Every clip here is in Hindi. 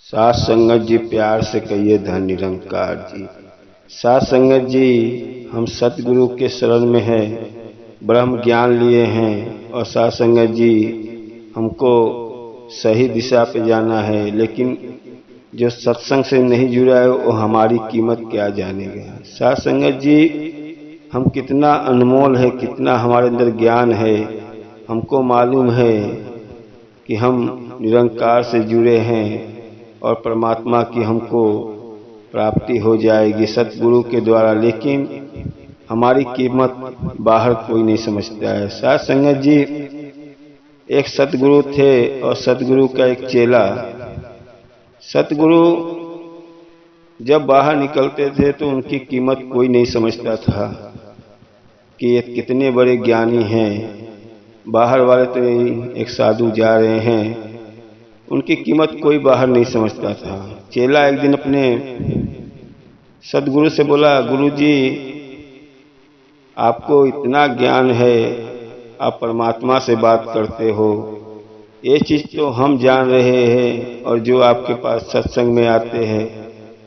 साथ संगत जी प्यार से कहिए धन निरंकार जी। साथ संगत जी, हम सतगुरु के शरण में हैं, ब्रह्म ज्ञान लिए हैं और साथ संगत जी हमको सही दिशा पे जाना है, लेकिन जो सत्संग से नहीं जुड़ा है वो हमारी कीमत क्या जानेगा। साथ संगत जी, हम कितना अनमोल है, कितना हमारे अंदर ज्ञान है। हमको मालूम है कि हम निरंकार से जुड़े हैं और परमात्मा की हमको प्राप्ति हो जाएगी सतगुरु के द्वारा, लेकिन हमारी कीमत बाहर कोई नहीं समझता है। साथ संगत जी, एक सतगुरु थे और सतगुरु का एक चेला। सतगुरु जब बाहर निकलते थे तो उनकी कीमत कोई नहीं समझता था कि ये कितने बड़े ज्ञानी हैं। बाहर वाले तो एक साधु जा रहे हैं, उनकी कीमत कोई बाहर नहीं समझता था। चेला एक दिन अपने सदगुरु से बोला, गुरुजी आपको इतना ज्ञान है, आप परमात्मा से बात करते हो, ये चीज़ तो हम जान रहे हैं और जो आपके पास सत्संग में आते हैं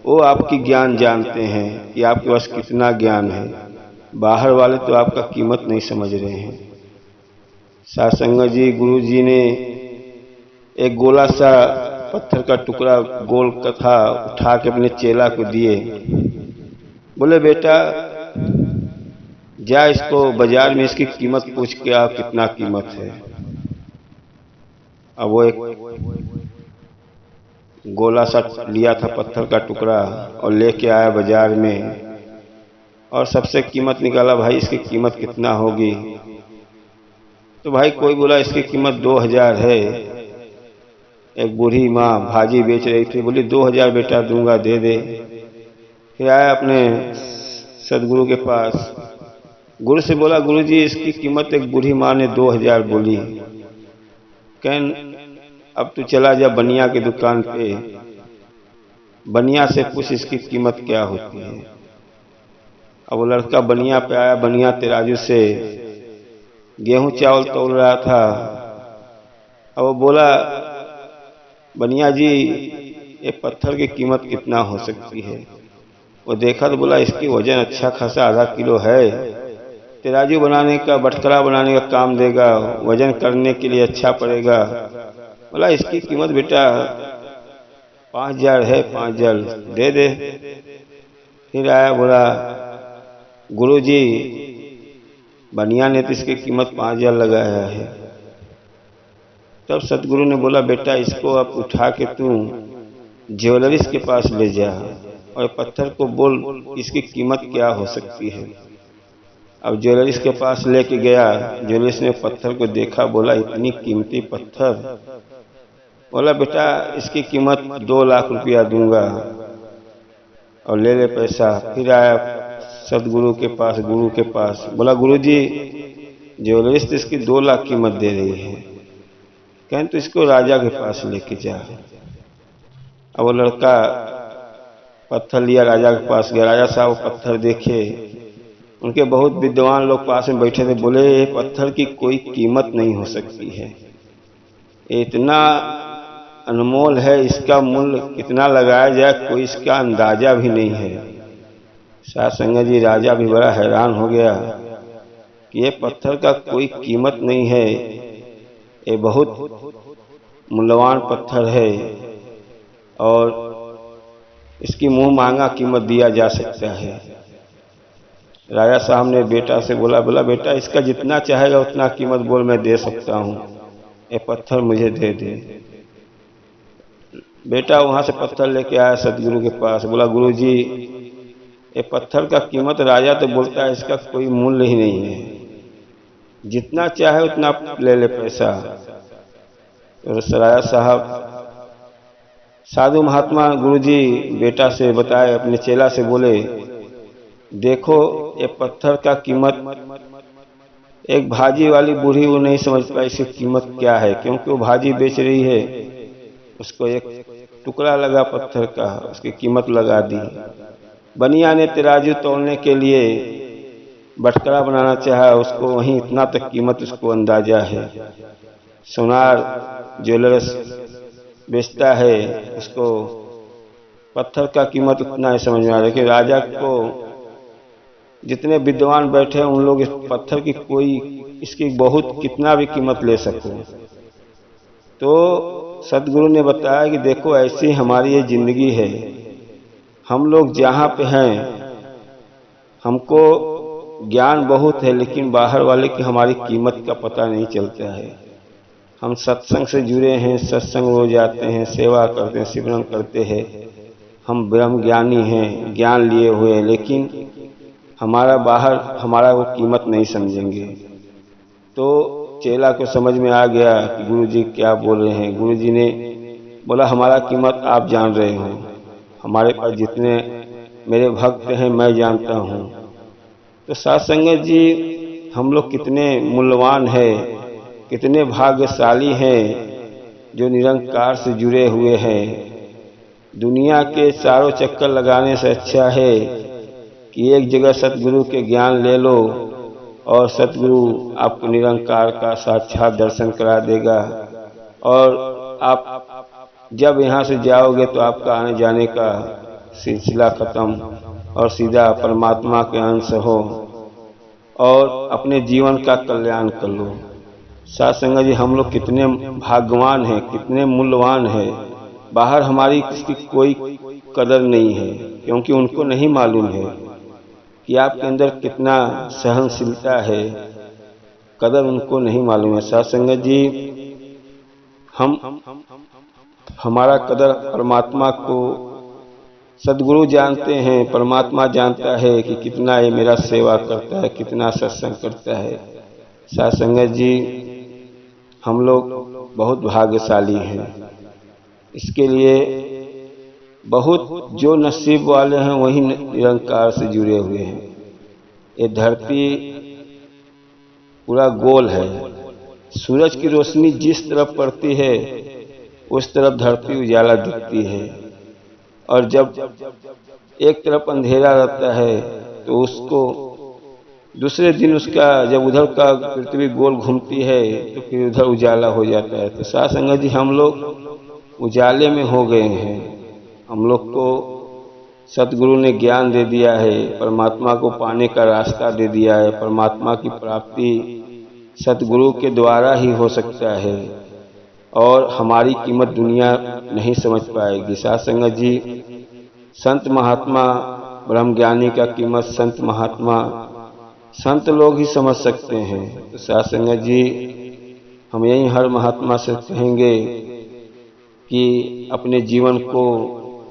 वो आपकी ज्ञान जानते हैं कि आपके पास कितना ज्ञान है। बाहर वाले तो आपका कीमत नहीं समझ रहे हैं। सासंग जी, गुरु जी ने एक गोला सा पत्थर का टुकड़ा गोल का था, उठा के अपने चेला को दिए। बोले बेटा जा इसको बाजार में इसकी कीमत पूछ के आ, कितना कीमत है। अब वो एक गोला सा लिया था पत्थर का टुकड़ा और लेके आया बाजार में और सबसे कीमत निकाला, भाई इसकी कीमत कितना होगी। तो भाई कोई बोला इसकी कीमत 2000 है। एक बूढ़ी माँ भाजी बेच रही थी, बोली 2000 बेटा दूंगा, दे दे। फिर आया अपने सदगुरु के पास, गुरु से बोला, गुरु जी इसकी कीमत एक बूढ़ी माँ ने 2000 बोली। कहन अब तू चला जा बनिया की दुकान पे, बनिया से पूछ इसकी कीमत क्या होती है। अब वो लड़का बनिया पे आया, बनिया तराजू से गेहूं चावल तोल रहा था। अब वो बोला, बनिया जी ये पत्थर की कीमत कितना हो सकती है। वो देखा तो बोला इसकी वजन अच्छा खासा आधा किलो है, तराजू बनाने का बटकरा बनाने का काम देगा, वजन करने के लिए अच्छा पड़ेगा। बोला इसकी कीमत बेटा 5000 है, 5000 दे दे। फिर आया बोला, गुरुजी बनिया ने तो इसकी कीमत 5000 लगाया है। तब सतगुरु ने बोला, बेटा इसको आप उठा के तू ज्वेलरीज के पास ले जा और पत्थर को बोल इसकी कीमत क्या हो सकती है। अब ज्वेलरीज के पास लेके गया, ज्वेलरीज ने पत्थर को देखा, बोला इतनी कीमती पत्थर। बोला बेटा इसकी कीमत 2 लाख रुपया दूंगा और ले ले पैसा। फिर आया सदगुरु के पास, गुरु के पास, बोला गुरुजी ज्वेलरीज तो इसकी 2 लाख कीमत दे रही है, कहन तो इसको राजा के पास लेके जा। अब वो लड़का पत्थर लिया, राजा के पास गया। राजा साहब पत्थर देखे, उनके बहुत विद्वान लोग पास में बैठे थे। बोले ये पत्थर की कोई कीमत नहीं हो सकती है, इतना अनमोल है, इसका मूल्य कितना लगाया जाए कोई इसका अंदाजा भी नहीं है। साथ संगत जी, राजा भी बड़ा हैरान हो गया कि ये पत्थर का कोई कीमत नहीं है, ये बहुत मूल्यवान पत्थर है और इसकी मुंह मांगा कीमत दिया जा सकता है। राजा साहब ने बेटा से बोला बेटा इसका जितना चाहेगा उतना कीमत बोल, मैं दे सकता हूँ, ये पत्थर मुझे दे दे। बेटा वहां से पत्थर लेके आया सदगुरु के पास, बोला गुरुजी ये पत्थर का कीमत राजा तो बोलता है इसका कोई मूल्य ही नहीं है, जितना चाहे उतना ले ले पैसा। तो राजा साहब साधु महात्मा गुरुजी बेटा से बताए, अपने चेला से बोले, देखो ये पत्थर का कीमत एक भाजी वाली बूढ़ी वो नहीं समझ पाई इसकी कीमत क्या है, क्योंकि वो भाजी बेच रही है, उसको एक टुकड़ा लगा पत्थर का, उसकी कीमत लगा दी। बनिया ने तराजू तोलने के लिए बटकरा बनाना चाहा, उसको वहीं इतना तक कीमत उसको अंदाजा है। सोनार ज्वेलर्स बेचता है, उसको पत्थर का कीमत उतना ही समझ में आ रहा है कि राजा को जितने विद्वान बैठे हैं उन लोग इस पत्थर की कोई इसकी बहुत कितना भी कीमत ले सको। तो सदगुरु ने बताया कि देखो ऐसी हमारी ये जिंदगी है, हम लोग जहाँ पे हैं हमको ज्ञान बहुत है लेकिन बाहर वाले की हमारी कीमत का पता नहीं चलता है। हम सत्संग से जुड़े हैं, सत्संग रोज जाते हैं, सेवा करते हैं, सिमरन करते हैं, हम ब्रह्म ज्ञानी हैं, ज्ञान लिए हुए हैं, लेकिन हमारा बाहर हमारा वो कीमत नहीं समझेंगे। तो चेला को समझ में आ गया कि गुरुजी क्या बोल रहे हैं। गुरुजी ने बोला हमारा कीमत आप जान रहे हो, हमारे पास जितने मेरे भक्त हैं मैं जानता हूँ। तो साथ संगत जी हम लोग कितने मूल्यवान हैं, कितने भाग्यशाली हैं जो निरंकार से जुड़े हुए हैं। दुनिया के चारों चक्कर लगाने से अच्छा है कि एक जगह सतगुरु के ज्ञान ले लो और सतगुरु आपको निरंकार का साक्षात दर्शन करा देगा। और आप जब यहाँ से जाओगे तो आपका आने जाने का सिलसिला खत्म और सीधा परमात्मा के अंश हो और अपने जीवन का कल्याण कर लो। साथ संगत जी हम लोग कितने भाग्यवान हैं, कितने मूल्यवान हैं। बाहर हमारी किसकी कोई कदर नहीं है क्योंकि उनको नहीं मालूम है कि आपके अंदर कितना सहनशीलता है, कदर उनको नहीं मालूम है। साथ संगत जी हमारा कदर परमात्मा को सदगुरु जानते हैं, परमात्मा जानता है कि कितना ये मेरा सेवा करता है, कितना सत्संग करता है। साथ संगत जी हम लोग बहुत भाग्यशाली हैं। इसके लिए बहुत जो नसीब वाले हैं वही निरंकार से जुड़े हुए हैं। ये धरती पूरा गोल है, सूरज की रोशनी जिस तरफ पड़ती है उस तरफ धरती उजाला दिखती है, और जब एक तरफ अंधेरा रहता है तो उसको दूसरे दिन उसका जब उधर का पृथ्वी गोल घूमती है तो फिर उधर उजाला हो जाता है। तो साथ संगत जी हम लोग उजाले में हो गए हैं। हम लोग को सतगुरु ने ज्ञान दे दिया है, परमात्मा को पाने का रास्ता दे दिया है। परमात्मा की प्राप्ति सतगुरु के द्वारा ही हो सकता है और हमारी कीमत दुनिया नहीं समझ पाएगी। साथ संगत जी संत महात्मा ब्रह्म ज्ञानी का कीमत संत महात्मा संत लोग ही समझ सकते हैं। तो साथ संगत जी हम यही हर महात्मा से कहेंगे कि अपने जीवन को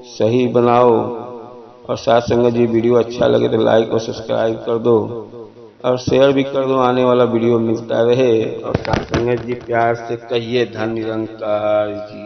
सही बनाओ। और साथ संगत जी वीडियो अच्छा लगे तो लाइक और सब्सक्राइब कर दो और शेयर भी कर दो, आने वाला वीडियो मिलता रहे। और साथ संगत जी प्यार से कहिए धन निरंकार जी।